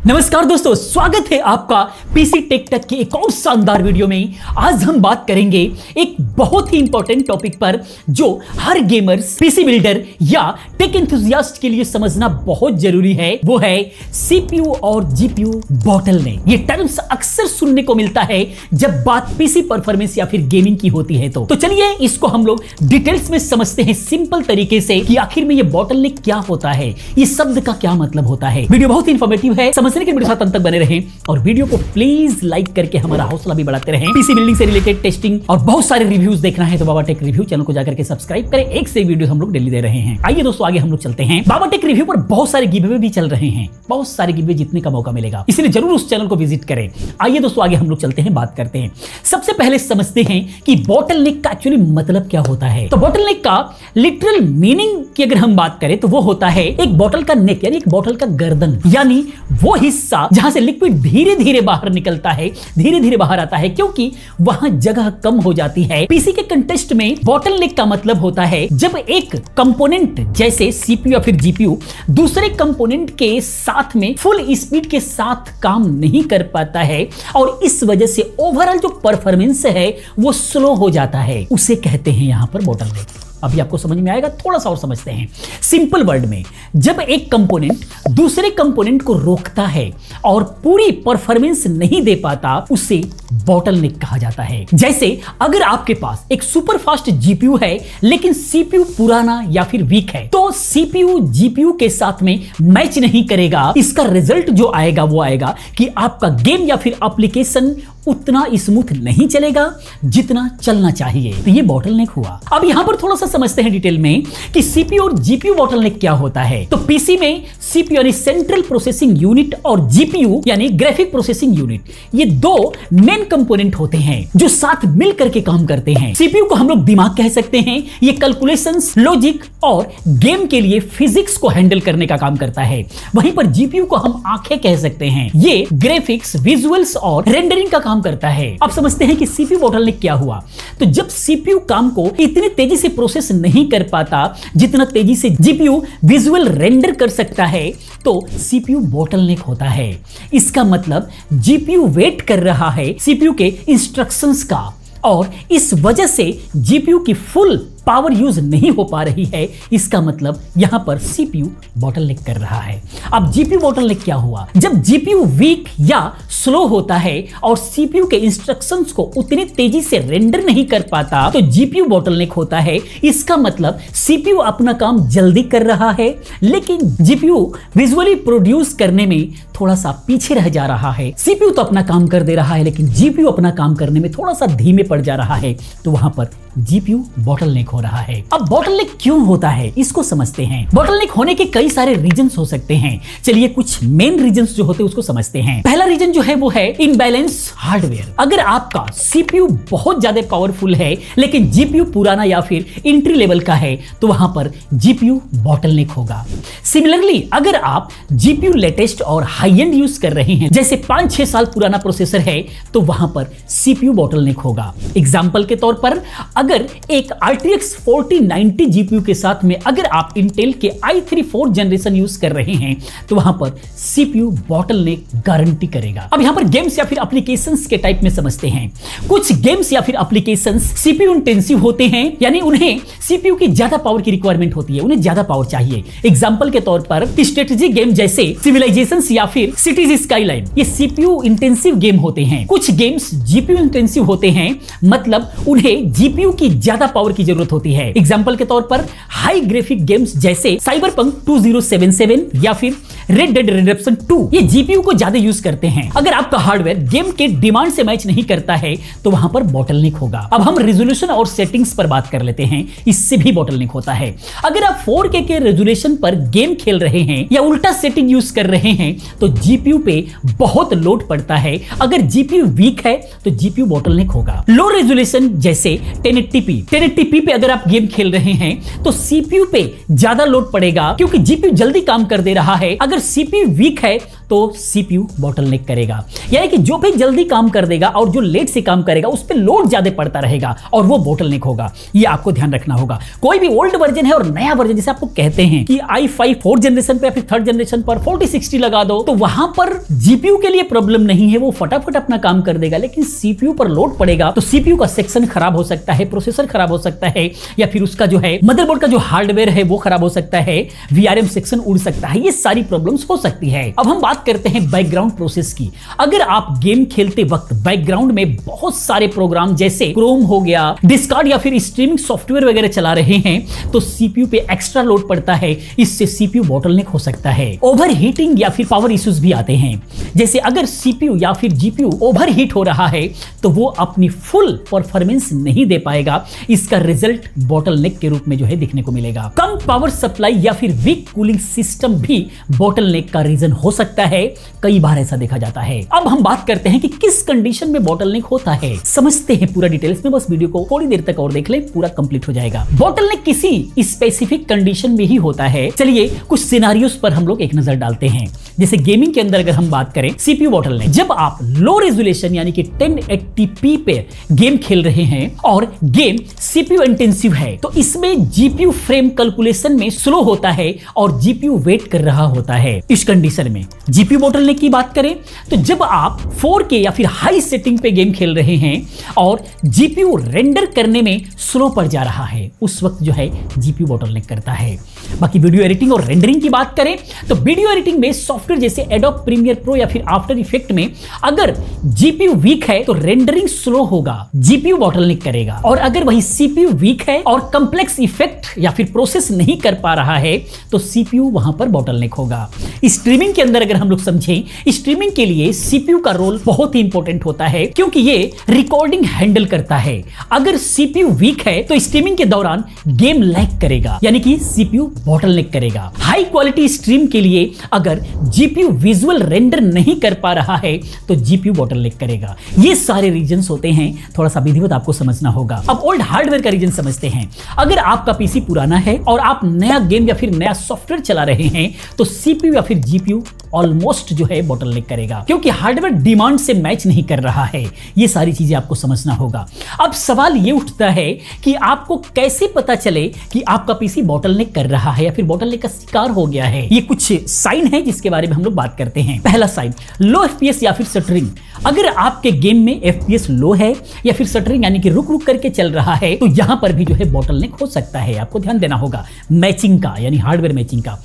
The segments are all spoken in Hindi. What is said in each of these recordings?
नमस्कार दोस्तों, स्वागत है आपका पीसी टेक टच के एक और शानदार वीडियो में। आज हम बात करेंगे एक बहुत ही इंपॉर्टेंट टॉपिक पर जो हर गेमर्स, पीसी बिल्डर या टेक एंथुसियास्ट के लिए समझना बहुत जरूरी है। वो है सीपीयू और जीपीयू बॉटलनेक। ये टर्म्स अक्सर सुनने को मिलता है जब बात पीसी परफॉर्मेंस या फिर गेमिंग की होती है। तो चलिए इसको हम लोग डिटेल्स में समझते हैं सिंपल तरीके से कि आखिर में ये बॉटलनेक क्या होता है, ये शब्द का क्या मतलब होता है। वीडियो बहुत इंफॉर्मेटिव है, समझने के वीडियो साथ अंत तक बने रहें और वीडियो को प्लीज लाइक करके हमारा हौसला भी बढ़ाते रहें। पीसी बिल्डिंग से रिलेटेड टेस्टिंग और बहुत सारे रिव्यूज देखना है तो बाबा टेक रिव्यू चैनल को जाकर के सब्सक्राइब करें। एक से वीडियो हम लोग डेली दे रहे हैं। आइए दोस्तों आगे हम लोग चलते हैं। बाबा टेक रिव्यू पर बहुत सारे गिवअवे भी चल रहे हैं, बहुत सारे गिवअवे जीतने का मौका मिलेगा, इसलिए जरूर उस चैनल को विजिट करें। आइए दोस्तों आगे हम लोग चलते हैं, बात करते हैं। सबसे पहले समझते हैं कि बॉटलनेक का एक्चुअली मतलब क्या होता है। तो बॉटलनेक का लिटरल मीनिंग की अगर हम बात करें तो वो होता है एक बॉटल का नेक, यानी एक बॉटल का गर्दन, यानी वो हिस्सा जहां से लिक्विड धीरे धीरे बाहर निकलता है, धीरे धीरे बाहर आता है, क्योंकि वहां जगह कम हो जाती है। पीसी के कंटेस्ट में बॉटलनेक का मतलब होता है जब एक कंपोनेंट जैसे सीपीयू या फिर जीपीयू दूसरे कंपोनेंट के साथ में फुल स्पीड के साथ काम नहीं कर पाता है और इस वजह से ओवरऑल जो परफॉर्मेंस है वो स्लो हो जाता है, उसे कहते हैं यहां पर बॉटलनेक। अभी आपको समझ में आएगा, थोड़ा सा और समझते हैं। सिंपल वर्ड में, जब एक कंपोनेंट दूसरे कंपोनेंट को रोकता है और पूरी परफॉर्मेंस नहीं दे पाता, उसे बॉटलनेक कहा जाता है। जैसे अगर आपके पास एक सुपर फास्ट जीपीयू है लेकिन सीपीयू पुराना या फिर वीक है, तो सीपीयू जीपीयू के साथ में मैच नहीं करेगा। इसका रिजल्ट जो आएगा वो आएगा कि आपका गेम या फिर एप्लीकेशन उतना स्मूथ नहीं चलेगा जितना चलना चाहिए। तो ये बॉटलनेक हुआ। अब यहां पर थोड़ा सा समझते हैं डिटेल में कि सीपीयू और जीपीयू बॉटलनेक क्या होता है। तो पीसी में सीपीयू यानी सेंट्रल प्रोसेसिंग यूनिट और जीपीयू यानी ग्राफिक प्रोसेसिंग यूनिट, ये दो मेन कंपोनेंट होते हैं जो साथ मिल करके काम करते हैं। सीपीयू को हम लोग दिमाग कह सकते हैं, ये कैलकुलेशंस, लॉजिक और गेम के लिए फिजिक्स को हैंडल करने का काम करता है। वहीं पर जीपीयू को हम आंखें कह सकते हैं, ये ग्राफिक्स, विजुअल्स और रेंडरिंग का काम करता है। अब समझते हैं कि सीपीयू बॉटलनेक क्या हुआ। तो जब सीपीयू काम को इतनी तेजी से प्रोसेस नहीं कर पाता जितना तेजी से जीपीयू विजुअल रेंडर कर सकता है, तो सीपीयू बॉटलनेक होता है। इसका मतलब जीपीयू वेट कर रहा है सीपीयू के इंस्ट्रक्शंस का और इस वजह से जीपीयू की फुल पावर यूज नहीं हो पा रही है। इसका मतलब यहां पर सीपीयू बॉटलनेक कर रहा है। अब जीपीयू बॉटलनेक क्या हुआ, जब जीपीयू वीक या स्लो होता है और सीपीयू के इंस्ट्रक्शंस को उतनी तेजी से रेंडर नहीं कर पाता, तो जीपीयू बॉटलनेक होता है। इसका मतलब सीपीयू अपना काम जल्दी कर रहा है लेकिन जीपीयू विजुअली प्रोड्यूस करने में थोड़ा सा पीछे रह जा रहा है। सीपीयू तो अपना काम कर दे रहा है लेकिन जीपीयू अपना काम करने में थोड़ा सा धीमे पड़ जा रहा है, तो वहां पर जीपीयू बॉटलनेक हो रहा है। अब बॉटलनेक क्यों होता है इसको समझते हैं। बॉटलनेक होने के कई सारे रीजंस हो सकते हैं। चलिए कुछ मेन रीजंस जो होते हैं उसको समझते हैं। पहला रीजन जो है वो है इनबैलेंस हार्डवेयर। अगर आपका सीपीयू बहुत ज्यादा पावरफुल है लेकिन जीपीयू पुराना या फिर एंट्री लेवल का है, तो वहां पर जीपीयू बॉटलनेक होगा। सिमिलरली अगर आप जीपीयू लेटेस्ट और हाई एंड यूज कर रहे हैं, जैसे 5-6 साल पुराना प्रोसेसर है, तो वहां पर सीपीयू बॉटलनेक होगा। एग्जांपल के तौर पर अगर एक RTX 4090 जीपीयू के साथ में अगर आप इंटेल के i3 4th जनरेशन यूज कर रहे हैं, तो वहां पर सीपीयू बॉटलनेक गारंटी करेगा। अब यहां पर गेम्स या फिर एप्लीकेशंस के टाइप में समझते हैं। कुछ गेम्स या फिर एप्लीकेशंस सीपीयू इंटेंसिव होते हैं, यानी उन्हें सीपीयू की ज्यादा पावर की रिक्वायरमेंट होती है, उन्हें ज्यादा पावर चाहिए। एग्जांपल के तौर पर स्ट्रेटेजी गेम जैसे सिविलाइजेशंस या फिर सिटीज स्काईलाइन, ये सीपीयू इंटेंसिव गेम होते हैं। कुछ गेम्स जीपीयू इंटेंसिव होते हैं, मतलब उन्हें जीपीयू की ज्यादा पावर की जरूरत होती है। एग्जांपल के तौर पर हाई ग्राफिक गेम्स जैसे साइबरपंक 2077 या फिर रेड डेड रिडेम्पशन 2, ये जीपीयू को ज्यादा यूज करते हैं। अगर आपका हार्डवेयर गेम के डिमांड से मैच नहीं करता है तो वहां पर बॉटलनेक होगा। अब हम रेजोल्यूशन और सेटिंग्स पर बात कर लेते हैं, इससे भी बॉटलनेक होता है। अगर आप 4K के रेजोल्यूशन पर गेम खेल रहे हैं या उल्टा सेटिंग यूज कर रहे हैं तो जीपीयू पे बहुत लोड पड़ता है। अगर जीपीयू वीक है तो जीपीयू बॉटलनेक होगा। लो रेजोल्यूशन जैसे 1080p पे अगर आप गेम खेल रहे हैं तो सीपीयू पे ज्यादा लोड पड़ेगा क्योंकि जीपीयू जल्दी काम कर दे रहा है। अगर सीपीयू वीक है तो सीपीयू बॉटलनेक करेगा। यानी कि जो भी जल्दी काम कर देगा और जो लेट से काम करेगा उस पर लोड ज्यादा पड़ता रहेगा और वो बॉटलनेक होगा। ये आपको ध्यान रखना होगा। कोई भी ओल्ड वर्जन है और नया वर्जन, जैसे आपको कहते हैं कि i5 4th जनरेशन पे या फिर 3rd जनरेशन पर 4060 लगा दो, तो वहां पर जीपीयू के लिए प्रॉब्लम नहीं है, वो फटाफट अपना काम कर देगा। लेकिन सीपीयू पर लोड पड़ेगा तो सीपीयू का सेक्शन खराब हो सकता है, प्रोसेसर खराब हो सकता है, या फिर उसका जो है मदरबोर्ड का जो हार्डवेयर है वो खराब हो सकता है, वीआरएम सेक्शन उड़ सकता है। ये सारी प्रॉब्लम्स हो सकती है। अब हम बात करते हैं बैकग्राउंड प्रोसेस की। अगर आप गेम खेलते वक्त बैकग्राउंड में बहुत सारे प्रोग्राम जैसे क्रोम हो गया, डिस्कॉर्ड या फिर स्ट्रीमिंग सॉफ्टवेयर वगैरह चला रहे हैं तो सीपीयू पे एक्स्ट्रा लोड पड़ता है, इससे सीपीयू बॉटलनेक हो सकता है। ओवरहीटिंग या फिर पावर इश्यूज भी आते हैं। जैसे अगर सीपीयू या फिर जीपीयू ओवरहीट हो रहा है तो वो अपनी फुल परफॉर्मेंस नहीं दे पाएगा। इसका रिजल्ट बॉटलनेक के रूप में जो है दिखने को मिलेगा। कम पावर सप्लाई या फिर वीक कूलिंग सिस्टम भी बॉटलनेक का रीजन हो सकता है। कई बार ऐसा देखा जाता है। अब हम बात करते हैं कि किस कंडीशन में बॉटलनेक होता है। समझते हैं पूरा डिटेल्स में, बस वीडियो को थोड़ी देर तक और देख ले, पूरा कंप्लीट हो जाएगा। बॉटलनेक किसी स्पेसिफिक कंडीशन में ही होता है। चलिए कुछ सिनेरियोस पर हम लोग एक नजर डालते हैं। जैसे गेमिंग के अंदर अगर हम बात करें सीपीयू बॉटलनेक, जब आप लो रेजोल्यूशन यानी कि 1080p पे गेम खेल रहे हैं और गेम सीपीयू इंटेंसिव है तो इसमें जीपीयू फ्रेम कैलकुलेशन में स्लो होता है और जीपीयू वेट कर रहा होता है। इस कंडीशन में जीपीयू बॉटलनेक की बात करें तो जब आप 4K या फिर हाई सेटिंग पे गेम खेल रहे हैं और जीपीयू रेंडर करने में स्लो पड़ जा रहा है, उस वक्त जो है जीपीयू बॉटलनेक करता है। बाकी वीडियो एडिटिंग और रेंडरिंग की बात करें तो वीडियो एडिटिंग में सॉफ्टवेयर जैसे एडोब प्रीमियर प्रो या फिर आफ्टर इफेक्ट में अगर जीपीयू वीक है तो रेंडरिंग स्लो होगा, जीपीयू बॉटलनेक करेगा। और अगर वही सीपीयू वीक है और कंप्लेक्स इफेक्ट या फिर प्रोसेस नहीं कर पा रहा है तो सीपीयू वहां पर बॉटलनेक होगा। स्ट्रीमिंग के अंदर अगर हम लोग समझें, स्ट्रीमिंग के लिए सीपीयू का रोल बहुत ही इंपॉर्टेंट होता है क्योंकि ये रिकॉर्डिंग हैंडल करता है। अगर सीपीयू वीक है तो स्ट्रीमिंग के दौरान गेम लैग करेगा, यानी कि सीपीयू बॉटलनेक करेगा। हाई क्वालिटी स्ट्रीम के लिए अगर जीपीयू विजुअल रेंडर नहीं कर पा रहा है तो जीपीयू बॉटलनेक करेगा। ये सारे रीजंस होते हैं, थोड़ा सा विधिवत आपको समझना होगा। अब ओल्ड हार्डवेयर का रीजन समझते हैं। अगर आपका पीसी पुराना है और आप नया गेम या फिर नया सॉफ्टवेयर चला रहे हैं तो सीपीयू या फिर जीपीयू ऑलमोस्ट जो है बॉटलनेक करेगा क्योंकि हार्डवेयर डिमांड से मैच नहीं कर रहा है। ये सारी चीजें आपको समझना होगा। अब सवाल ये उठता है कि आपको कैसे पता चले कि आपका पीसी बॉटलनेक कर रहा है या फिर बॉटलनेक का शिकार हो गया है। ये कुछ साइन है जिसके बारे में हम लोग बात करते हैं। पहला साइन, लो एफपीएस या फिर शटरिंग। अगर आपके गेम में एफपीएस लो है या फिर शटरिंग यानी कि रुक रुक करके चल रहा है तो यहां पर भी जो है बॉटलनेक हो सकता है। आपको ध्यान देना होगा मैचिंग का, यानी हार्डवेयर मैचिंग का।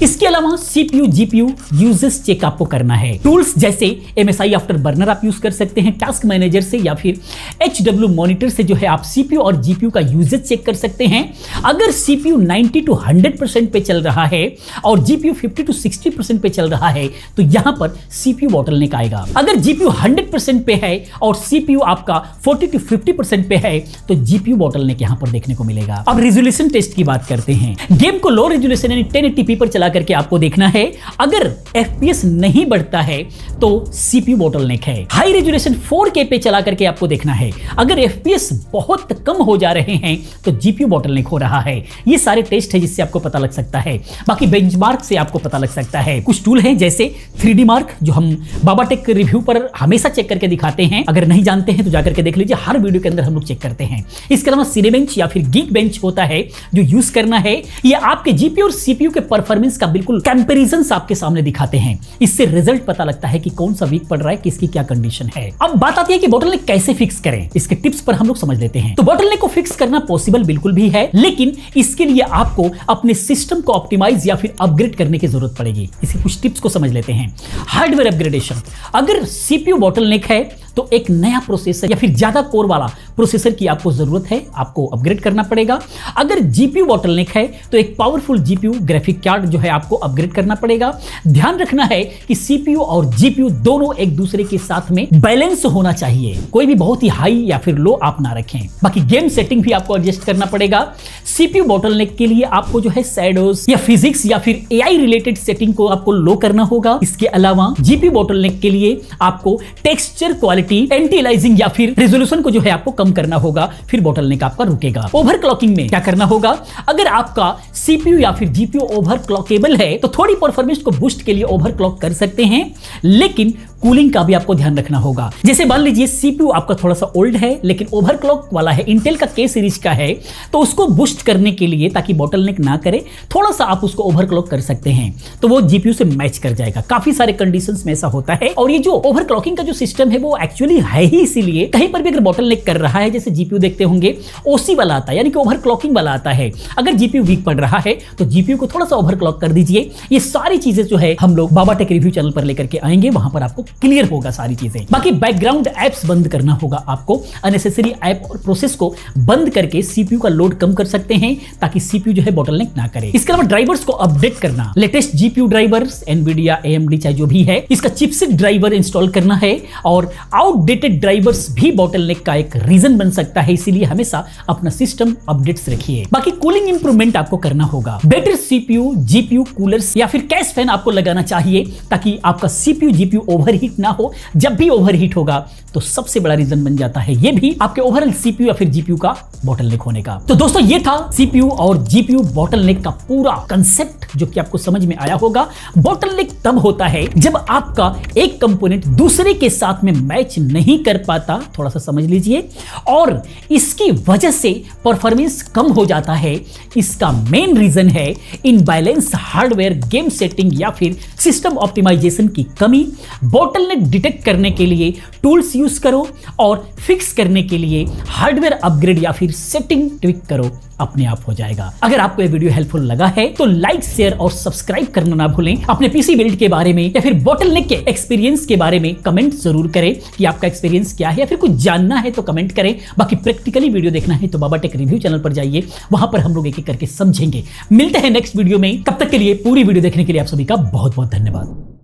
इसके अलावा सीपीयू जीपीयू यूजेस चेक आपको करना है। टूल्स जैसे MSI आफ्टर बर्नर आप यूज कर सकते हैं, टास्क मैनेजर से या फिर HW मॉनिटर से जो है आप सीपीयू और जीपीयू का यूजेस चेक कर सकते हैं। अगर सीपीयू 90 to 100% पे चल रहा है और जीपीयू 50 to 60% पे चल रहा है तो यहां पर सीपीयू बॉटलनेक आएगा। अगर जीपीयू 100% पे है और सीपीयू आपका 40 to 50% पे है तो जीपीयू बॉटलनेक यहां पर देखने को मिलेगा। अब रेजोल्यूशन टेस्ट की बात करते हैं। गेम को लो रेजोल्यूशन यानी 1080p पर चला करके आपको देखना है। अगर एफपीएस नहीं बढ़ता है तो सीपीयू बॉटलनेक है। हाई रेजोल्यूशन 4K पे चला करके आपको देखना है। अगर एफपीएस बहुत कम हो जा रहे हैं तो जीपीयू बॉटलनेक हो रहा है। ये सारे टेस्ट है जिससे आपको पता लग सकता है। बाकी बेंचमार्क से आपको पता लग सकता है। कुछ टूल है जैसे 3D मार्क जो हम बाबाटेक रिव्यू पर हमेशा चेक करके दिखाते हैं। अगर नहीं जानते हैं तो जाकर के देख लीजिए, हर वीडियो के अंदर हम लोग चेक करते हैं। इसके अलावा सिनेबेंच या फिर गीक बेंच होता है जो यूज करना है। ये आपके जीपीयू और सीपीयू के परफॉर्मेंस का बिल्कुल कंपैरिजंस आपके सामने दिखाते हैं। इससे रिजल्ट पता लगता है कि कौन सा वीक पड़ रहा है, किसकी क्या कंडीशन है। अब बात आती है कि बॉटलनेक कैसे फिक्स करें। इसके टिप्स पर हम लोग समझ लेते हैं। तो बॉटलनेक को फिक्स करना पॉसिबल बिल्कुल भी है, लेकिन इसके लिए आपको अपने सिस्टम को ऑप्टिमाइज या फिर अपग्रेड करने की जरूरत पड़ेगी। इसके कुछ टिप्स को समझ लेते हैं। हार्डवेयर अपग्रेडेशन, अगर सीपीयू बॉटलनेक है तो एक नया प्रोसेसर या फिर ज्यादा कोर वाला प्रोसेसर की आपको जरूरत है, आपको अपग्रेड करना पड़ेगा। अगर जीपीयू बॉटलनेक है तो एक पावरफुल जीपीयू ग्राफिक कार्ड जो है आपको अपग्रेड करना पड़ेगा। ध्यान रखना है कि सीपीयू और जीपीयू दोनों एक दूसरे के साथ में बैलेंस होना चाहिए, कोई भी बहुत ही हाई या फिर लो आप ना रखें। बाकी गेम सेटिंग भी आपको एडजस्ट करना पड़ेगा। सीपीयू बॉटलनेक के लिए आपको जो है शैडोज या फिजिक्स या फिर एआई रिलेटेड सेटिंग को आपको लो करना होगा। इसके अलावा जीपीयू बॉटलनेक के लिए आपको टेक्सचर क्वालिटी, एंटी अलाइजिंग या फिर रेजोल्यूशन को जो है आपको कम करना होगा, फिर बॉटलनेक आपका रुकेगा। ओवरक्लॉकिंग में क्या करना होगा, अगर आपका सीपीयू या फिर जीपीयू ओवरक्लॉकेबल है तो थोड़ी परफॉर्मेंस को बूस्ट के लिए ओवरक्लॉक कर सकते हैं, लेकिन कूलिंग का भी आपको ध्यान रखना होगा। जैसे मान लीजिए सीपीयू आपका थोड़ा सा ओल्ड है लेकिन ओवरक्लॉक वाला है, इंटेल का के सीरीज का है, तो उसको बूस्ट करने के लिए ताकि बॉटलनेक ना करे, थोड़ा सा आप उसको ओवरक्लॉक कर सकते हैं, तो वो जीपीयू से मैच कर जाएगा। काफी सारे कंडीशंस में ऐसा होता है। और ये जो ओवरक्लॉकिंग का जो सिस्टम है वो एक्चुअली है ही इसीलिए, कहीं पर भी अगर बॉटलनेक कर रहा है, जैसे जीपीयू देखते होंगे ओसी वाला आता है, यानी कि ओवरक्लॉकिंग वाला आता है। अगर जीपीयू वीक पड़ रहा है तो जीपीयू को थोड़ा सा ओवरक्लॉक कर दीजिए। ये सारी चीजें जो है हम लोग बाबा टेक रिव्यू चैनल पर लेकर के आएंगे, वहां पर आपको क्लियर होगा सारी चीजें। बाकी बैकग्राउंड एप्स बंद करना होगा आपको, अननेसेसरी ऐप और प्रोसेस को बंद करके सीपीयू का लोड कम कर सकते हैं ताकि सीपीयू जो है बॉटलनेक ना करे। इसके अलावा ड्राइवर्स को अपडेट करना, latest GPU drivers Nvidia AMD चाहे जो भी है, इसका चिपसेट ड्राइवर इंस्टॉल करना है। और आउटडेटेड ड्राइवर्स भी बॉटलनेक का एक रीजन बन सकता है, इसीलिए हमेशा अपना सिस्टम अपडेट्स रखिए। बाकी कूलिंग इंप्रूवमेंट आपको करना होगा, बेटर सीपीयू जीपीयू कूलर्स या फिर कैश फैन आपको लगाना चाहिए ताकि आपका सीपीयू जीपीयू ओवरहीट ना हो। जब भी ओवरहीट होगा तो सबसे बड़ा रीजन बन जाता है ये भी आपके ओवरऑल सीपीयू या फिर जीपीयू का बॉटलनेक होने का। तो दोस्तों ये था सीपीयू और जीपीयू बॉटलनेक का पूरा कंसेप्ट जो कि आपको समझ में आया होगा। बॉटलनेक तब होता है जब आपका एक कंपोनेंट दूसरे के साथ में मैच नहीं कर पाता, थोड़ा सा समझ लीजिए, और इसकी वजह से परफॉर्मेंस कम हो जाता है। इसका मेन रीजन है इनबैलेंस हार्डवेयर, गेम सेटिंग या फिर सिस्टम ऑप्टिमाइजेशन की कमी। बॉटलनेक डिटेक्ट करने के लिए टूल्स यूज करो और फिक्स करने के लिए हार्डवेयर अपग्रेड या फिर सेटिंग ट्विक करो, अपने आप हो जाएगा। अगर आपको ये वीडियो हेल्पफुल लगा है तो लाइक शेयर और सब्सक्राइब करना ना भूलें। अपने पीसी बिल्ड के बारे में या फिर बॉटलनेक के एक्सपीरियंस के बारे में कमेंट जरूर करें कि आपका एक्सपीरियंस क्या है, या फिर कुछ जानना है तो कमेंट करें। बाकी प्रैक्टिकली वीडियो देखना है तो बाबा टेक रिव्यू चैनल पर जाइए, वहां पर हम लोग एक एक करके समझेंगे। मिलते हैं नेक्स्ट वीडियो में, तब तक के लिए पूरी वीडियो देखने के लिए आप सभी का बहुत बहुत धन्यवाद।